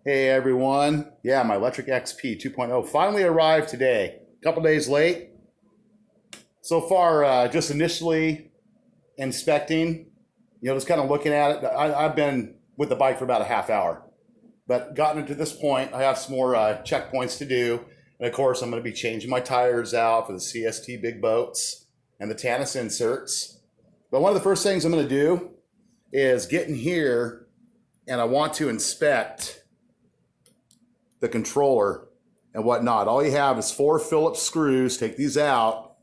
Hey everyone. Yeah, my Electric XP 2.0 finally arrived today. A couple days late. So far, just initially inspecting, just kind of looking at it. I've been with the bike for about a half hour, but gotten to this point, I have some more checkpoints to do. And of course, I'm going to be changing my tires out for the CST big boats and the Tannis inserts. But one of the first things I'm going to do is get in here and I want to inspect the controller and whatnot. All you have is 4 Phillips screws. Take these out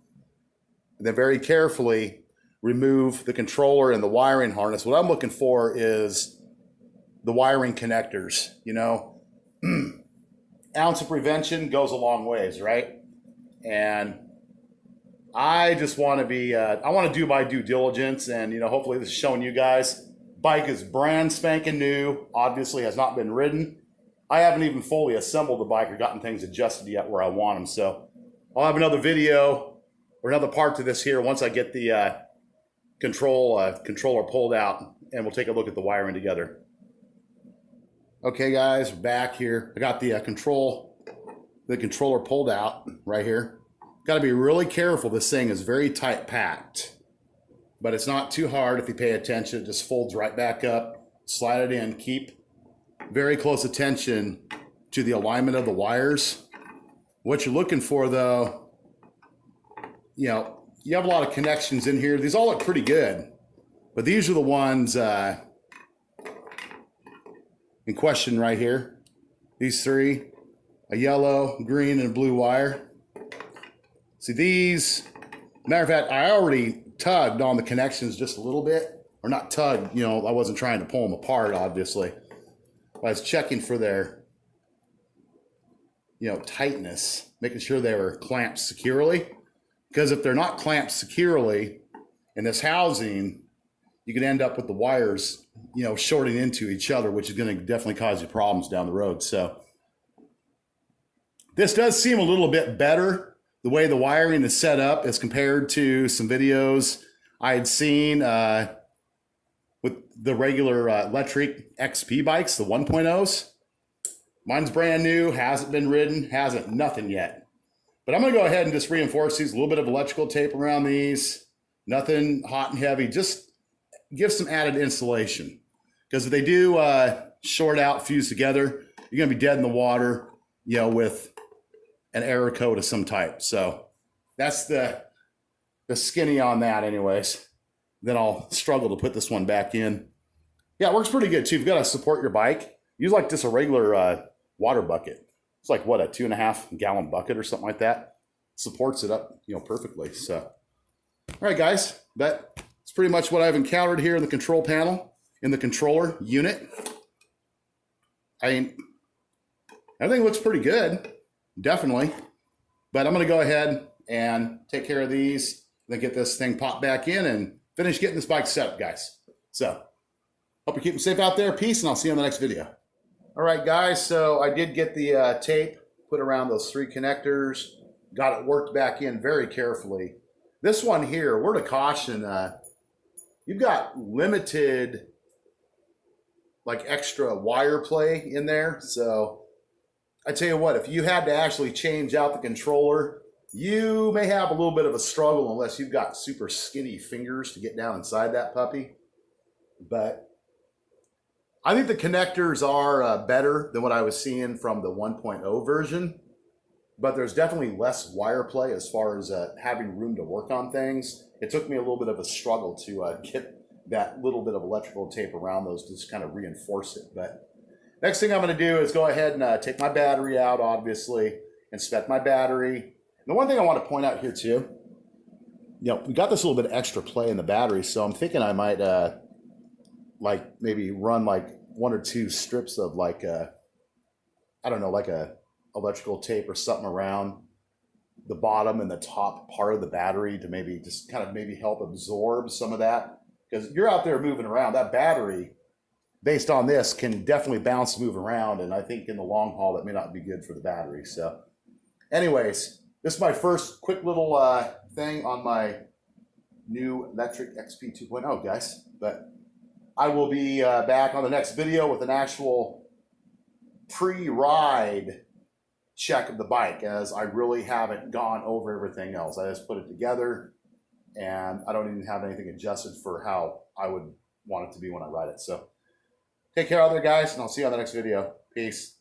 and then very carefully remove the controller and the wiring harness. What I'm looking for is the wiring connectors. Ounce of prevention goes a long ways, right? And I just want to be, I want to do my due diligence, and hopefully this is showing you guys. Bike is brand spanking new, obviously has not been ridden. I haven't even fully assembled the bike or gotten things adjusted yet where I want them. So I'll have another video or another part to this here once I get the controller pulled out, and we'll take a look at the wiring together. Okay guys, we're back here. I got the controller pulled out right here. Got to be really careful. This thing is very tight packed, but it's not too hard if you pay attention. It just folds right back up, slide it in, keep very close attention to the alignment of the wires. What you're looking for though, you have a lot of connections in here. These all look pretty good, but these are the ones in question right here. These 3, a yellow, green, and blue wire. See these, matter of fact, I already tugged on the connections just a little bit, or not tugged, I wasn't trying to pull them apart, obviously. I was checking for their, tightness, making sure they were clamped securely. Because if they're not clamped securely in this housing, you can end up with the wires, shorting into each other, which is going to definitely cause you problems down the road. So this does seem a little bit better, the way the wiring is set up as compared to some videos I had seen with the regular LECTRIC XP bikes, the 1.0s. Mine's brand new, hasn't been ridden, nothing yet. But I'm gonna go ahead and just reinforce these, a little bit of electrical tape around these, nothing hot and heavy, just give some added insulation. Because if they do short out, fuse together, you're gonna be dead in the water, with an error code of some type. So that's the skinny on that anyways. Then I'll struggle to put this one back in. Yeah, it works pretty good too. You've got to support your bike. Use like just a regular water bucket. It's like what, a 2.5 gallon bucket or something like that. Supports it up, perfectly. So, all right, guys, that's pretty much what I've encountered here in the control panel, in the controller unit. Everything looks pretty good, definitely. But I'm going to go ahead and take care of these, then get this thing popped back in and finish getting this bike set up, guys. So, hope you're keeping safe out there. Peace, and I'll see you on the next video. All right, guys, so I did get the tape put around those 3 connectors. Got it worked back in very carefully. This one here, word of caution, you've got limited, like, extra wire play in there. So, I tell you what, if you had to actually change out the controller, you may have a little bit of a struggle unless you've got super skinny fingers to get down inside that puppy. But I think the connectors are better than what I was seeing from the 1.0 version. But there's definitely less wire play as far as having room to work on things. It took me a little bit of a struggle to get that little bit of electrical tape around those to just kind of reinforce it. But next thing I'm going to do is go ahead and take my battery out, obviously, inspect my battery. The one thing I want to point out here too, we got this little bit of extra play in the battery, so I'm thinking I might like maybe run like 1 or 2 strips of like I don't know, like a electrical tape or something around the bottom and the top part of the battery to maybe just kind of maybe help absorb some of that. Because you're out there moving around, that battery, based on this, can definitely bounce, move around, and I think in the long haul that may not be good for the battery. So anyways, this is my first quick little thing on my new Electric XP 2.0, guys. But I will be back on the next video with an actual pre-ride check of the bike, as I really haven't gone over everything else. I just put it together and I don't even have anything adjusted for how I would want it to be when I ride it. So take care out there, guys, and I'll see you on the next video. Peace.